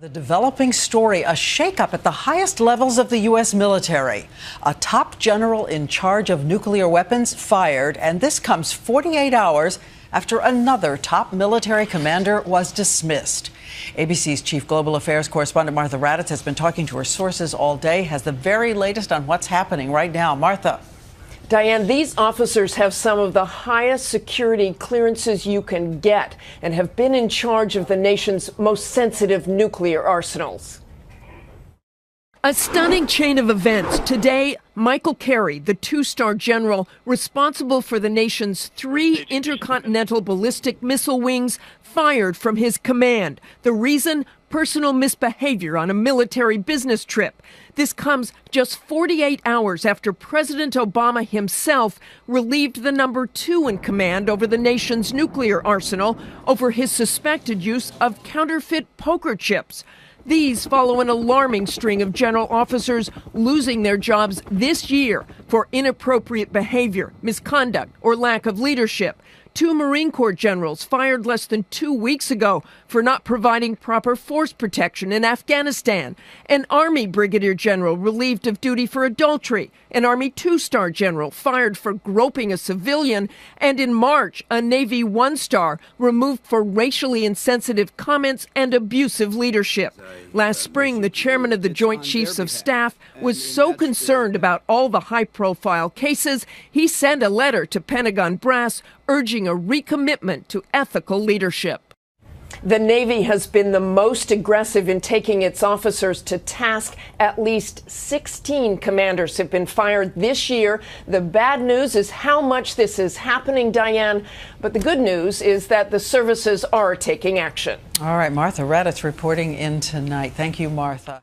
The developing story, a shakeup at the highest levels of the U.S. military. A top general in charge of nuclear weapons fired, and this comes 48 hours after another top military commander was dismissed. ABC's chief global affairs correspondent Martha Raddatz has been talking to her sources all day, has the very latest on what's happening right now. Martha. Diane, these officers have some of the highest security clearances you can get and have been in charge of the nation's most sensitive nuclear arsenals. A stunning chain of events. Today, Michael Carey, the two-star general responsible for the nation's 3 intercontinental ballistic missile wings, fired from his command. The reason? Personal misbehavior on a military business trip. This comes just 48 hours after President Obama himself relieved the number 2 in command over the nation's nuclear arsenal over his suspected use of counterfeit poker chips. These follow an alarming string of general officers losing their jobs this year for inappropriate behavior, misconduct, or lack of leadership. 2 Marine Corps generals fired less than 2 weeks ago for not providing proper force protection in Afghanistan. An Army brigadier general relieved of duty for adultery. An Army 2-star general fired for groping a civilian. And in March, a Navy 1-star removed for racially insensitive comments and abusive leadership. Last spring, the chairman of the Joint Chiefs of Staff was so concerned about all the high-profile cases, he sent a letter to Pentagon brass urging a recommitment to ethical leadership. The Navy has been the most aggressive in taking its officers to task. At least 16 commanders have been fired this year. The bad news is how much this is happening, Diane. But the good news is that the services are taking action. All right, Martha Raddatz reporting in tonight. Thank you, Martha.